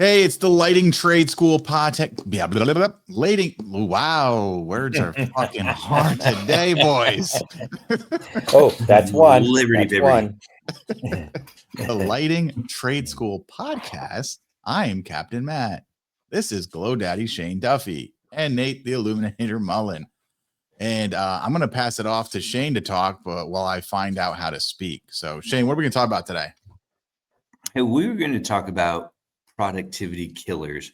Hey, it's the Lighting Trade School podcast. Yeah, blah, blah, blah, lighting. Wow, words are fucking hard today, boys. Oh, that's one. Liberty, That's one. The Lighting Trade School podcast. I am Captain Matt. This is Glow Daddy Shane Duffy and Nate the Illuminator Mullen. And I'm going to pass it off to Shane to talk, but while I find out how to speak. So, Shane, what are we going to talk about today? Hey, we were going to talk about productivity killers.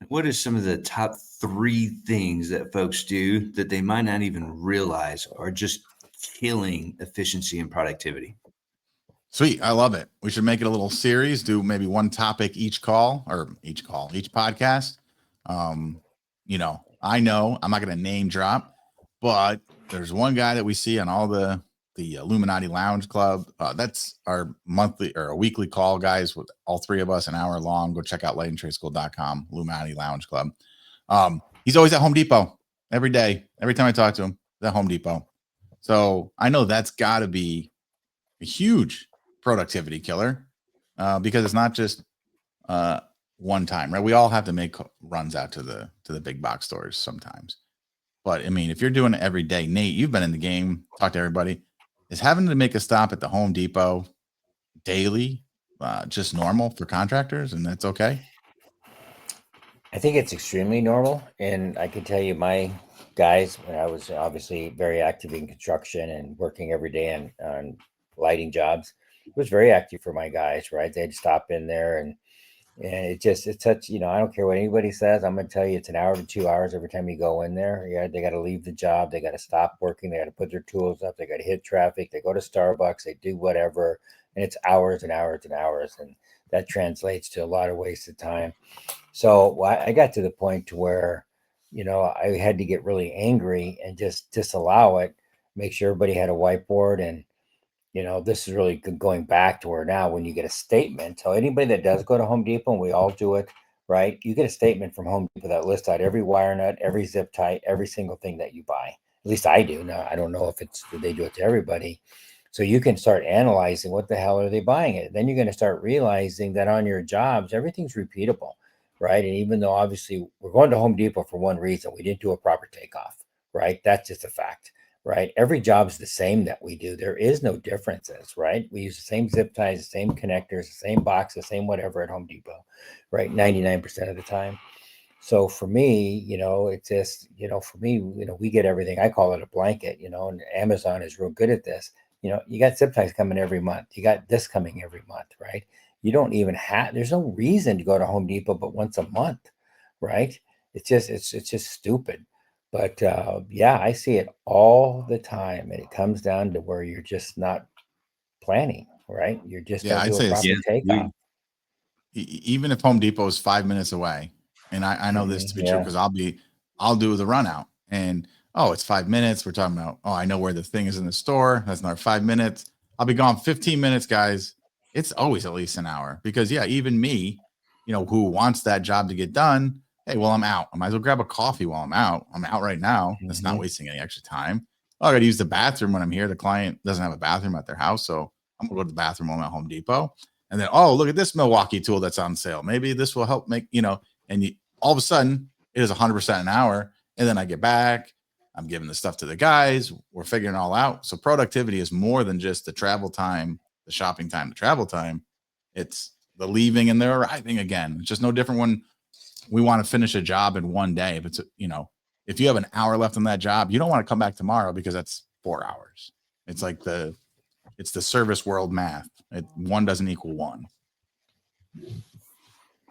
What are some of the top 3 things that folks do that they might not even realize are just killing efficiency and productivity? Sweet. I love it. We should make it a little series, do maybe one topic each podcast. I know I'm not going to name drop, but there's one guy that we see on all the Illuminati Lounge Club. That's our monthly or a weekly call, guys, with all 3 of us, an hour long. Go check out lightingtradeschool.com, Illuminati Lounge Club. He's always at Home Depot every day. Every time I talk to him, at Home Depot. So I know that's got to be a huge productivity killer because it's not just one time, right? We all have to make runs out to the big box stores sometimes. But I mean, if you're doing it every day, Nate, you've been in the game, talk to everybody. Is having to make a stop at the Home Depot daily just normal for contractors, and that's okay? I think it's extremely normal. And I can tell you my guys, when I was obviously very active in construction and working every day on lighting jobs, it was very active for my guys, right? They'd stop in there and it's such, I don't care what anybody says. I'm going to tell you, it's an hour to 2 hours every time you go in there. Yeah, they got to leave the job. They got to stop working. They got to put their tools up. They got to hit traffic. They go to Starbucks. They do whatever. And it's hours and hours and hours. And that translates to a lot of wasted time. So I got to the point to where, I had to get really angry and just disallow it, make sure everybody had a whiteboard. And this is really going back to where now when you get a statement, so anybody that does go to Home Depot, and we all do it, right? You get a statement from Home Depot that lists out every wire nut, every zip tie, every single thing that you buy. At least I do. Now, I don't know if they do it to everybody. So you can start analyzing what the hell are they buying it. Then you're going to start realizing that on your jobs, everything's repeatable, right? And even though obviously we're going to Home Depot for one reason, we didn't do a proper takeoff, right? That's just a fact. Right. Every job's the same that we do. There is no differences, right? We use the same zip ties, the same connectors, the same box, the same whatever at Home Depot, right? 99% of the time. So for me, it's just, for me, we get everything. I call it a blanket, and Amazon is real good at this. You got zip ties coming every month. You got this coming every month, right? You don't even there's no reason to go to Home Depot but once a month, right? It's just stupid. But I see it all the time, and it comes down to where you're just not planning, right? You're just don't do a proper takeoff. Even if Home Depot is 5 minutes away, and I know this to be true because I'll do the run out, and it's 5 minutes. We're talking about I know where the thing is in the store. That's another 5 minutes. I'll be gone 15 minutes, guys. It's always at least an hour because even me, who wants that job to get done. Hey, well, I'm out. I might as well grab a coffee while I'm out. I'm out right now. That's not wasting any extra time. I got to use the bathroom when I'm here. The client doesn't have a bathroom at their house. So I'm going to go to the bathroom when I'm at Home Depot. And then, look at this Milwaukee tool that's on sale. Maybe this will help make, and all of a sudden it is 100% an hour. And then I get back. I'm giving the stuff to the guys. We're figuring it all out. So productivity is more than just the travel time, the shopping time, the travel time. It's the leaving and the arriving again. It's just no different when we want to finish a job in one day. If it's, if you have an hour left on that job, you don't want to come back tomorrow because that's 4 hours. It's like it's the service world math. One doesn't equal one.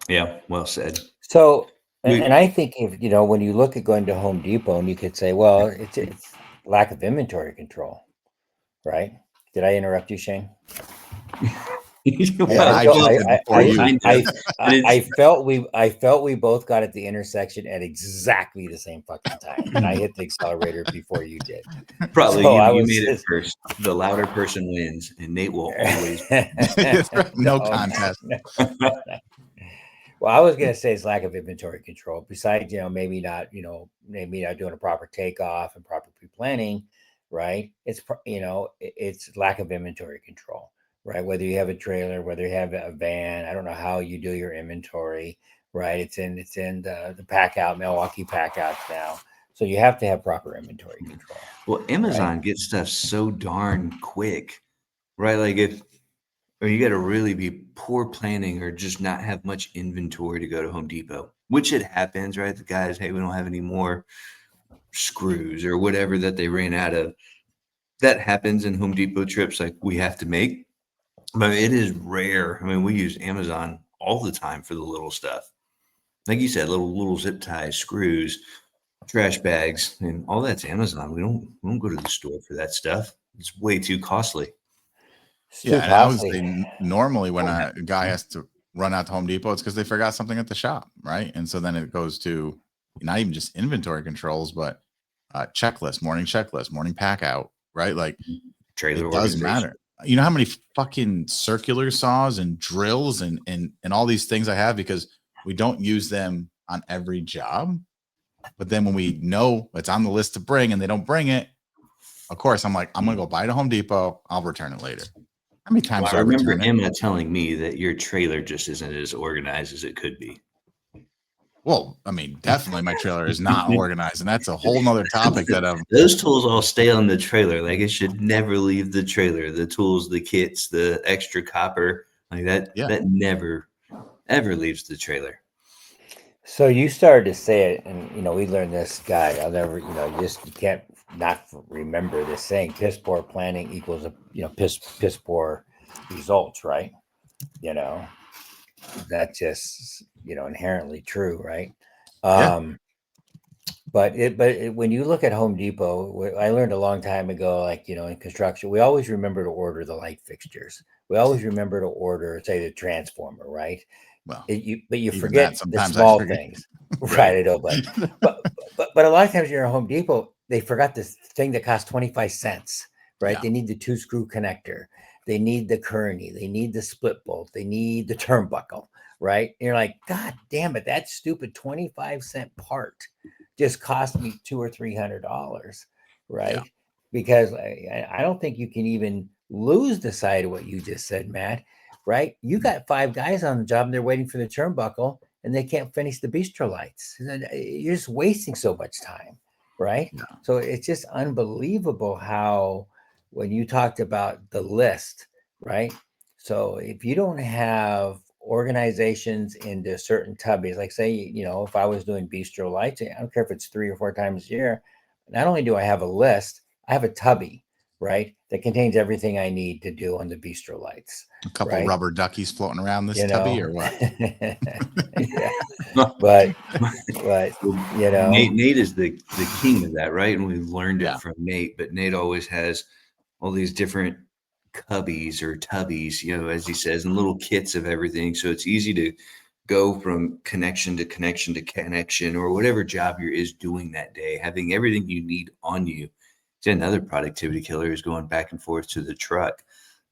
Yeah. Well said. So, and I think if, when you look at going to Home Depot, and you could say, well, it's lack of inventory control, right? Did I interrupt you, Shane? I felt we both got at the intersection at exactly the same fucking time, and I hit the accelerator before you did. Probably you made it first. The louder person wins, and Nate will always no contest. Well, I was gonna say it's lack of inventory control. Besides, maybe not doing a proper takeoff and proper pre-planning, right? It's it's lack of inventory control. right? Whether you have a trailer, whether you have a van, I don't know how you do your inventory, right? It's in the pack out, Milwaukee pack outs now. So you have to have proper inventory control. Well, Amazon gets stuff so darn quick, right? Like or you got to really be poor planning or just not have much inventory to go to Home Depot, which it happens, right? The guys, hey, we don't have any more screws or whatever that they ran out of. That happens in Home Depot trips like we have to make, but it is rare. I mean, we use Amazon all the time for the little stuff. Like you said, little zip ties, screws, trash bags, and all that's Amazon. We don't go to the store for that stuff. It's way too costly. It's Yeah, too and I would costly. say normally when a guy has to run out to Home Depot, it's because they forgot something at the shop, right? And so then it goes to not even just inventory controls, but checklist, morning pack out, right? Like Trailer it does organization. matter. You know how many fucking circular saws and drills and all these things I have because we don't use them on every job. But then when we know it's on the list to bring and they don't bring it, of course, I'm like, I'm gonna go buy it at Home Depot. I'll return it later. How many times Well, do I I remember return it? Emma telling me that your trailer just isn't as organized as it could be. Well, I mean, definitely my trailer is not organized, and that's a whole nother topic that Those tools all stay on the trailer. Like it should never leave the trailer. The tools, the kits, the extra copper, like that, yeah. that never ever leaves the trailer. So you started to say it, and we learned this guy. I'll never, you can't not remember this saying: piss poor planning equals piss poor results, right? You know, that's just inherently true, right? Yeah. But when you look at Home Depot, I learned a long time ago, like in construction, we always remember to order the light fixtures. We always remember to order, say, the transformer, right? Well, But you even that forget the sometimes I small forget. things, Right. right? I know, but a lot of times you're at Home Depot, they forgot this thing that costs 25 cents, right? Yeah. They need the 2-screw connector, they need the kearney, they need the split bolt, they need the turnbuckle, right? And you're like, God damn it, that stupid 25-cent part just cost me $200 or $300, right? Yeah. Because I don't think you can even lose the sight of what you just said, Matt. Right? You got 5 guys on the job and they're waiting for the turnbuckle and they can't finish the bistro lights. You're just wasting so much time, right? Yeah. So it's just unbelievable how when you talked about the list, right? So if you don't have organizations into certain tubbies, like say, if I was doing bistro lights, I don't care if it's 3 or 4 times a year, not only do I have a list, I have a tubby, right? That contains everything I need to do on the bistro lights, A couple right? rubber duckies floating around this tubby or what? Yeah, but Nate is the king of that, right? And we learned it Yeah. from Nate, but Nate always has all these different cubbies or tubbies, as he says, and little kits of everything. So it's easy to go from connection to connection to connection or whatever job is doing that day, having everything you need on you. It's another productivity killer is going back and forth to the truck,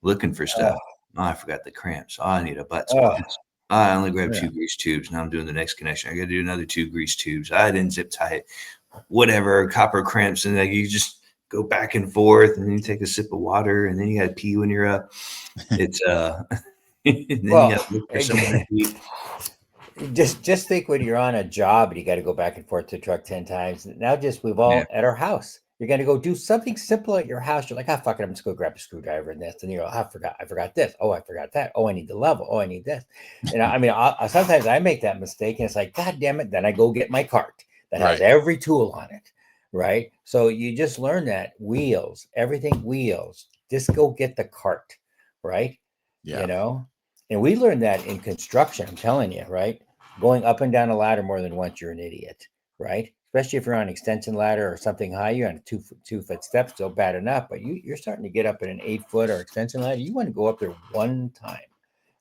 looking for stuff. Oh, I forgot the cramps. Oh, I need a butt splits. I only grabbed Yeah. 2 grease tubes. Now I'm doing the next connection. I got to do another 2 grease tubes. I didn't zip tie it. Whatever, copper cramps. And like you just go back and forth and then you take a sip of water and then you got to pee when you're up. It's, and then Well, you got to look for somewhere to pee. just think when you're on a job and you got to go back and forth to the truck 10 times. Now we've all at our house. You're going to go do something simple at your house. You're like, ah, fuck it. I'm just going to grab a screwdriver and this. And you're like, I forgot this. Oh, I forgot that. Oh, I need the level. Oh, I need this. And I mean, sometimes I make that mistake and it's like, God damn it. Then I go get my cart that has every tool on it. Right. So you just learn that everything wheels, just go get the cart. Right. Yeah. And we learned that in construction. I'm telling you, right? Going up and down a ladder more than once, you're an idiot, right? Especially if you're on an extension ladder or something high, you're on a 2-foot step, still bad enough. But you're starting to get up at an 8-foot or extension ladder. You want to go up there one time,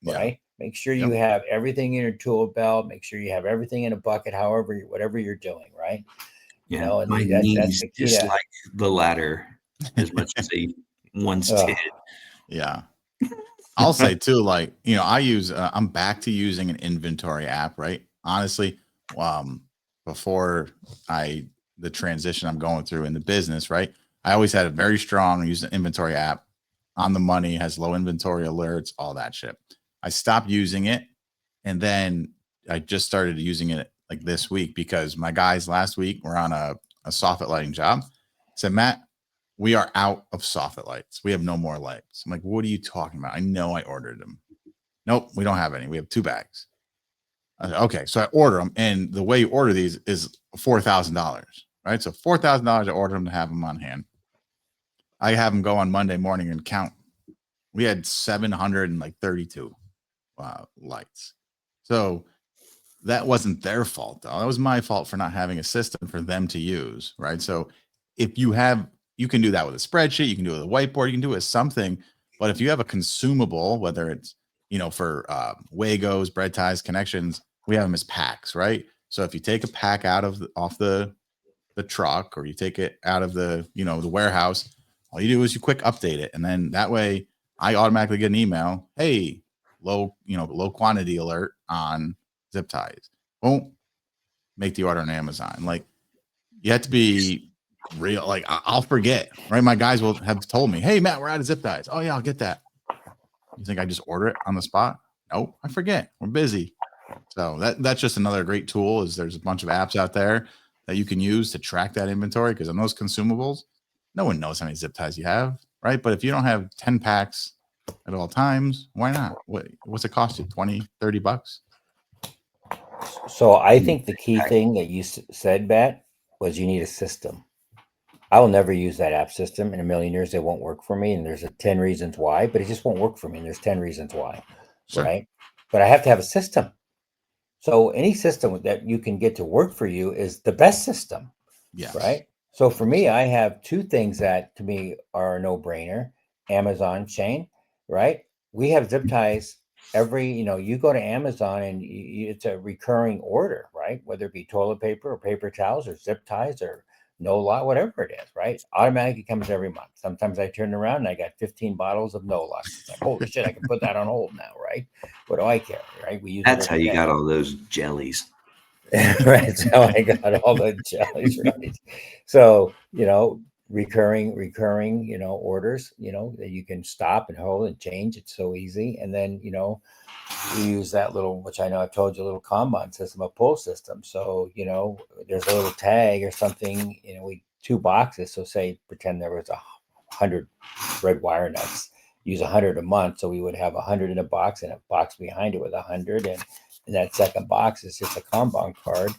Yeah. right? Make sure Yep. you have everything in your tool belt. Make sure you have everything in a bucket, whatever you're doing, right? Yeah, And my that's knees the key dislike the ladder as much as they once did. Yeah. I'll say too, like, I use, I'm back to using an inventory app, right? Honestly, before the transition I'm going through in the business, right? I always had a very strong use an inventory app. on the money, has low inventory alerts, all that shit. I stopped using it, and then I just started using it like this week because my guys last week were on a soffit lighting job. Said, Matt, we are out of soffit lights. We have no more lights. I'm like, what are you talking about? I know I ordered them. Nope, we don't have any. We have 2 bags. I said, okay, so I order them, and the way you order these is $4,000, right? So $4,000, I order them to have them on hand. I have them go on Monday morning and count. We had 732 lights. So that wasn't their fault, though. That was my fault for not having a system for them to use, right? So if you have, you can do that with a spreadsheet, you can do it with a whiteboard, you can do it with something. But if you have a consumable, whether it's, for Wagos, bread ties, connections, we have them as packs, right? So if you take a pack out of off the truck, or you take it out of the, the warehouse, all you do is you quick update it. And then that way I automatically get an email. Hey, low quantity alert on zip ties. Boom, make the order on Amazon. Like, you have to be real. Like, I'll forget, right? My guys will have told me, hey, Matt, we're out of zip ties. Oh yeah, I'll get that. You think I just order it on the spot? Nope, I forget. We're busy. So that's just another great tool. Is there's a bunch of apps out there that you can use to track that inventory, because on those consumables, no one knows how many zip ties you have, right? But if you don't have 10 packs at all times, why not? What's it cost you? 20, 30 bucks? So I think the key thing that you said, Matt, was you need a system. I will never use that app system in a million years. It won't work for me. And there's 10 reasons why, but it just won't work for me. And there's 10 reasons why, Sure. right? But I have to have a system. So any system that you can get to work for you is the best system, Yes. right? So for me, I have 2 things that to me are a no-brainer. Amazon chain, right? We have zip ties every, you go to Amazon and it's a recurring order, right? Whether it be toilet paper or paper towels or zip ties or no lot, whatever it is, right? Automatically comes every month. Sometimes I turn around and I got 15 bottles of no lot. It's like, holy shit, I can put that on hold now, right? What do I care, right? We use That's it how you got all those jellies. right. So I got all the jellies, right? So, recurring, orders, that you can stop and hold and change. It's so easy. And then, we use that little, which I know I've told you, a little Kanban system, a pull system. So, there's a little tag or something, we 2 boxes. So say, pretend there was 100 red wire nuts, use 100 a month. So we would have 100 in a box and a box behind it with 100. And that second box is just a Kanban card.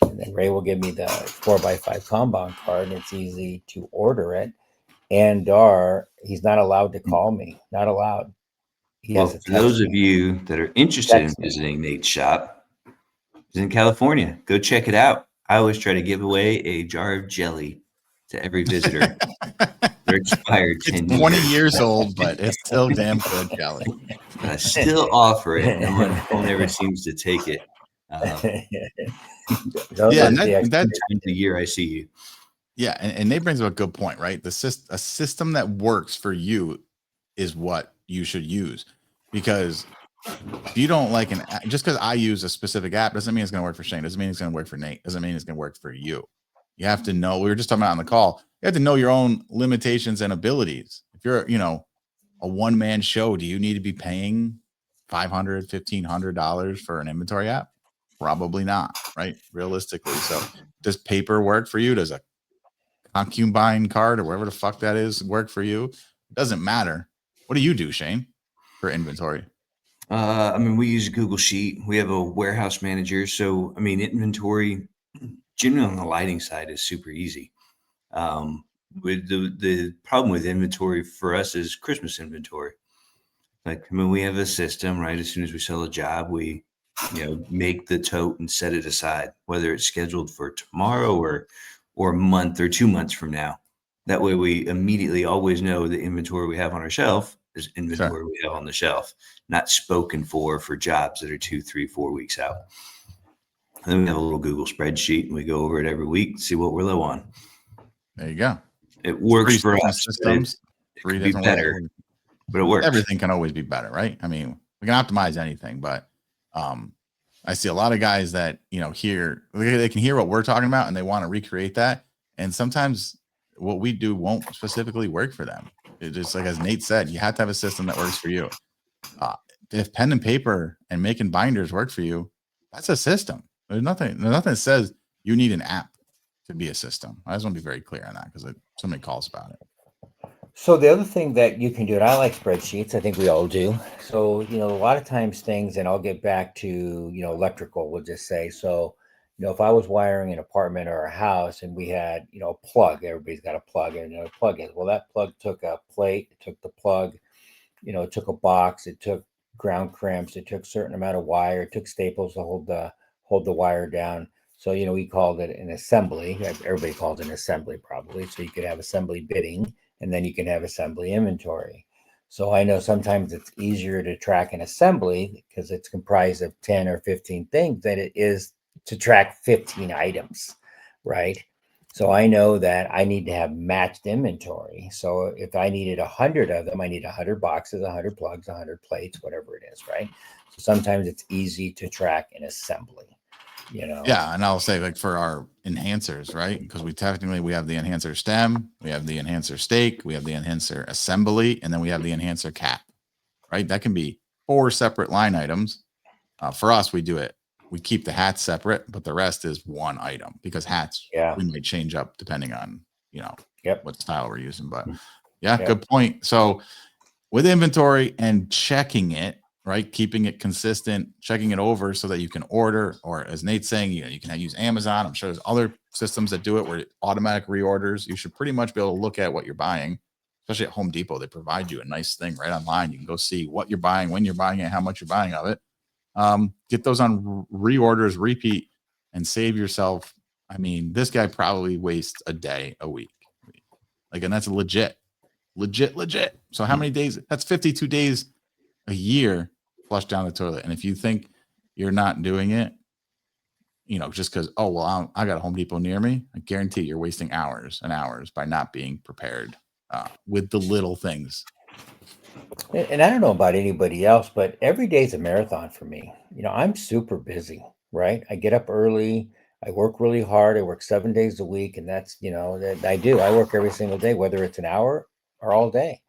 And then Ray will give me the 4x5 Kanban card, and it's easy to order it. And he's not allowed to call me, not allowed. He Well, has to for those text of me. you that are interested in Text me. visiting Nate's shop, it's in California. Go check it out. I always try to give away a jar of jelly to every visitor. They're expired 10 It's 20 years. years old, but it's still damn good jelly. But I still offer it. No one ever seems to take it. Those Yeah, are and the that Times a year I see you. yeah, and Nate brings up a good point, right? A system that works for you is what you should use, because if you don't like just because I use a specific app doesn't mean it's going to work for Shane. Doesn't mean it's going to work for Nate. Doesn't mean it's going to work for you. You have to know. We were just talking about on the call. You have to know your own limitations and abilities. If you're, a one-man show, do you need to be paying $500, $1,500 for an inventory app? Probably not, right? Realistically. So does paper work for you? Does a concubine card or whatever the fuck that is work for you? It doesn't matter. What do you do, Shane, for inventory? We use a Google Sheet. We have a warehouse manager. So, inventory generally on the lighting side is super easy. With the problem with inventory for us is Christmas inventory. We have a system, right? As soon as we sell a job, we, make the tote and set it aside, whether it's scheduled for tomorrow or a month or 2 months from now. That way we immediately always know the inventory we have on our shelf is inventory we have on the shelf, not spoken for jobs that are 2, 3, 4 weeks out. And then we have a little Google spreadsheet and we go over it every week, see what we're low on. There you go. It works for us. Systems, it could be better, but it works. Everything can always be better, right? We can optimize anything, but I see a lot of guys that, they can hear what we're talking about and they want to recreate that. And sometimes what we do won't specifically work for them. just like as Nate said, you have to have a system that works for you. If pen and paper and making binders work for you, that's a system. There's nothing that says you need an app to be a system. I just want to be very clear on that because so many calls about it. So the other thing that you can do, and I like spreadsheets, I think we all do. So, a lot of times things, and I'll get back to, electrical, we'll just say. So, if I was wiring an apartment or a house and we had, a plug, everybody's got a plug, and a plug is, well, that plug took a plate, it took the plug, it took a box, it took ground crimps, it took a certain amount of wire, it took staples to hold the wire down. So, we called it an assembly. Everybody calls it an assembly probably. So you could have assembly bidding, and then you can have assembly inventory. So I know sometimes it's easier to track an assembly because it's comprised of 10 or 15 things than it is to track 15 items, right? So I know that I need to have matched inventory. So if I needed 100 of them, I need 100 boxes, 100 plugs, 100 plates, whatever it is, right? So sometimes it's easy to track an assembly. Yeah, and I'll say like for our enhancers, right? Because we have the enhancer stem, we have the enhancer stake, we have the enhancer assembly, and then we have the enhancer cap, right? That can be 4 separate line items. For us, we do it. We keep the hats separate, but the rest is one item because hats we might change up depending on what style we're using. But good point. So with inventory and checking it, right? Keeping it consistent, checking it over so that you can order, or as Nate's saying, you can use Amazon. I'm sure there's other systems that do it where automatic reorders. You should pretty much be able to look at what you're buying, especially at Home Depot. They provide you a nice thing right online. You can go see what you're buying, when you're buying it, how much you're buying of it. Get those on reorders, repeat, and save yourself. I mean, this guy probably wastes a day a week. And that's legit. So how many days? That's 52 days a year flush down the toilet. And if you think you're not doing it, just because, I got a Home Depot near me, I guarantee you're wasting hours and hours by not being prepared with the little things. And I don't know about anybody else, but every day is a marathon for me. I'm super busy, right? I get up early. I work really hard. I work 7 days a week. And that's, that I do. I work every single day, whether it's an hour or all day.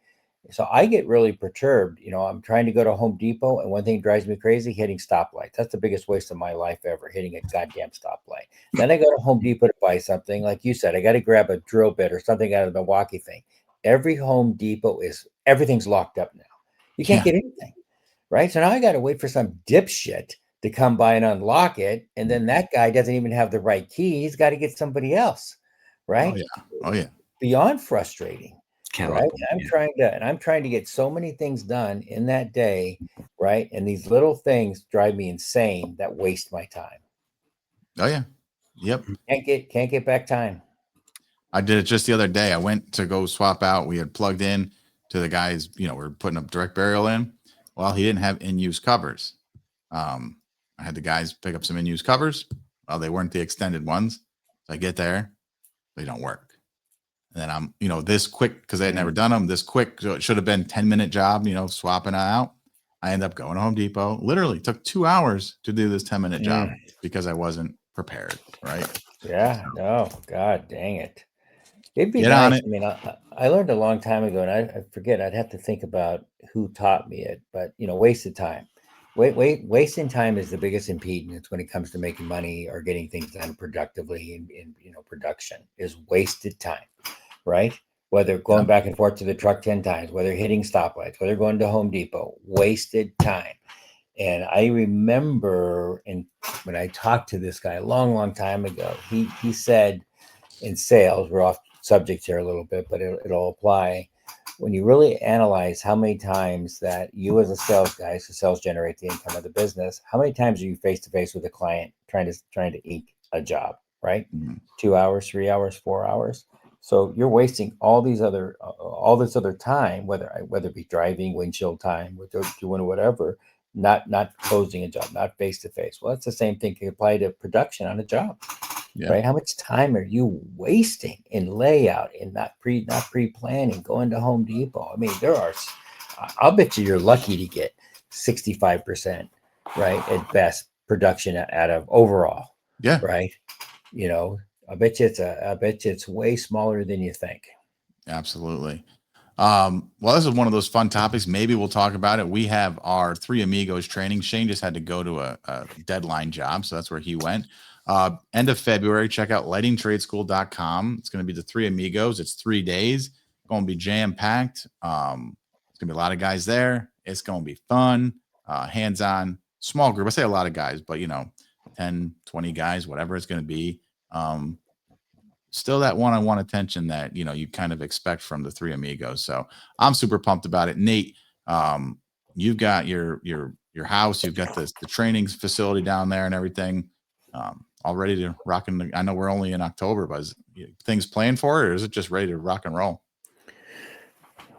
So I get really perturbed. I'm trying to go to Home Depot, and one thing drives me crazy, hitting stoplights. That's the biggest waste of my life ever, hitting a goddamn stoplight. Then I go to Home Depot to buy something. Like you said, I got to grab a drill bit or something out of the Milwaukee thing. Every Home Depot everything's locked up now. You can't get anything, right? So now I got to wait for some dipshit to come by and unlock it. And then that guy doesn't even have the right key. He's got to get somebody else, right? Oh yeah. Beyond frustrating. Right. And I'm trying to get so many things done in that day. Right. And these little things drive me insane that waste my time. Oh yeah. Yep. Can't get back time. I did it just the other day. I went to go swap out. We had plugged in to the guys, we're putting up direct burial in. Well, he didn't have in-use covers. I had the guys pick up some in-use covers. Well, they weren't the extended ones. So I get there, they don't work. And then I'm, this quick, because I had never done them this quick. So it should have been 10-minute job, swapping it out. I end up going to Home Depot. Literally took 2 hours to do this 10-minute job because I wasn't prepared. Right. Yeah. No, God dang it. It'd be Get nice. on it. I mean, I learned a long time ago, and I forget, I'd have to think about who taught me it, but wasted time. Wasting time is the biggest impediment when it comes to making money or getting things done productively in production is wasted time. Right? Whether going back and forth to the truck 10 times, whether hitting stoplights, whether going to Home Depot, wasted time. And I remember when I talked to this guy a long, long time ago, he said in sales, we're off subject here a little bit, but it'll apply. When you really analyze how many times that you as a sales guy, so sales generate the income of the business, how many times are you face to face with a client trying to eke a job, right? 2 hours, 3 hours, 4 hours. So you're wasting all this other time, whether it be driving, windshield time, doing whatever, not closing a job, not face to face. Well, that's the same thing can apply to production on a job, right? How much time are you wasting in layout and not pre-planning, going to Home Depot? I mean, I'll bet you're lucky to get 65%, right, at best production out of overall, right? I bet you it's way smaller than you think. Absolutely. Well, this is one of those fun topics. Maybe we'll talk about it. We have our Three Amigos training. Shane just had to go to a deadline job, so that's where he went. End of February, check out lightingtradeschool.com. It's going to be the Three Amigos. It's 3 days. Going to be jam-packed. It's going to be a lot of guys there. It's going to be fun, hands-on, small group. I say a lot of guys, but 10, 20 guys, whatever it's going to be. Still that one-on-one attention that you kind of expect from the Three Amigos. So I'm super pumped about it. Nate, you've got your house, you've got the training facility down there and everything, all ready to rock. I know we're only in October, but is things planned for it, or is it just ready to rock and roll?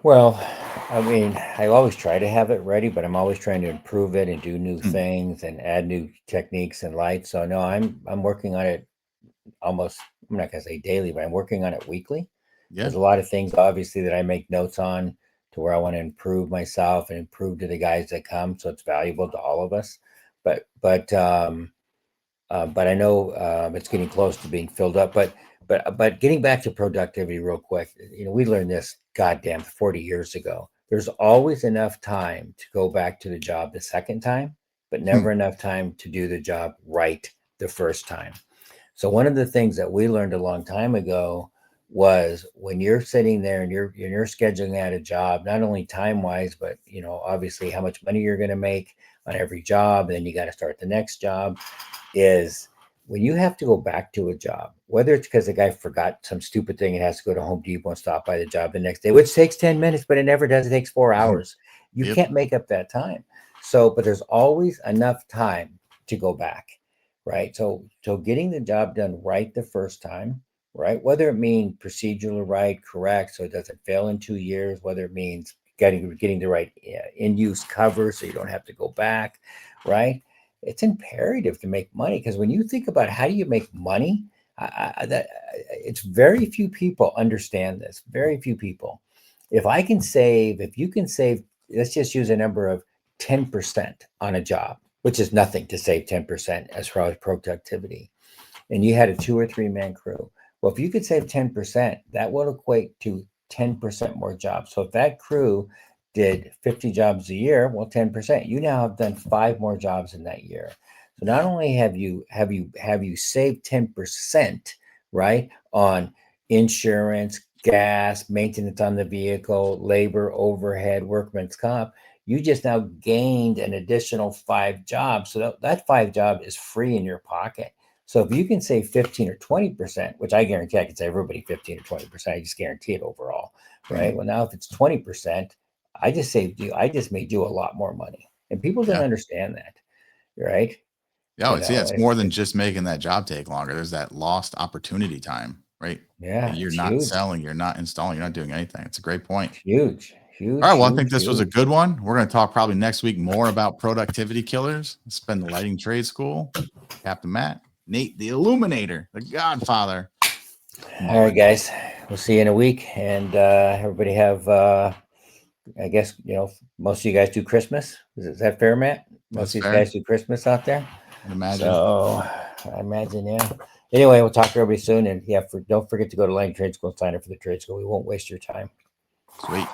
Well, I mean, I always try to have it ready, but I'm always trying to improve it and do new things and add new techniques and lights. So no, I'm working on it almost, I'm not gonna say daily, but I'm working on it weekly. Yeah. There's a lot of things obviously that I make notes on to where I want to improve myself and improve to the guys that come. So it's valuable to all of us. But I know it's getting close to being filled up. But getting back to productivity real quick, we learned this goddamn 40 years ago. There's always enough time to go back to the job the second time, but never enough time to do the job right the first time. So one of the things that we learned a long time ago was when you're sitting there and you're scheduling out a job, not only time wise, but obviously how much money you're going to make on every job, and then you got to start the next job, is when you have to go back to a job, whether it's because the guy forgot some stupid thing and has to go to Home Depot and stop by the job the next day, which takes 10 minutes, but it never does. It takes 4 hours. You can't make up that time. So, but there's always enough time to go back, right? So getting the job done right the first time, right? Whether it means procedural right, correct, so it doesn't fail in 2 years, whether it means getting the right in-use cover so you don't have to go back, right? It's imperative to make money, because when you think about how do you make money, it's very few people understand this. Very few people. If you can save, let's just use a number of 10% on a job, which is nothing to save 10% as far as productivity, and you had a 2 or 3 man crew. Well, if you could save 10%, that will equate to 10% more jobs. So if that crew did 50 jobs a year, well, 10%, you now have done 5 more jobs in that year. So not only have you saved 10%, right, on insurance, gas, maintenance on the vehicle, labor, overhead, workman's comp, you just now gained an additional 5 jobs. So that 5 job is free in your pocket. So if you can save 15 or 20%, which I guarantee I can save everybody 15 or 20%, I just guarantee it overall, right? Well, now if it's 20%, I just made you a lot more money. And people don't understand that, right? Yeah, it's more than just making that job take longer. There's that lost opportunity time, right? Yeah, You're not selling, you're not installing, you're not doing anything. It's a great point. Huge. All right, well, I think this was a good one. We're going to talk probably next week more about productivity killers. Spend the lighting trade school. Captain Matt, Nate, the Illuminator, the Godfather. All right, guys. We'll see you in a week, and everybody have. I guess most of you guys do Christmas. Is that fair, Matt? Most of these guys do Christmas out there. I imagine. So I imagine, yeah. Anyway, we'll talk to everybody soon, and don't forget to go to Lighting Trade School and sign up for the trade school. We won't waste your time. Sweet.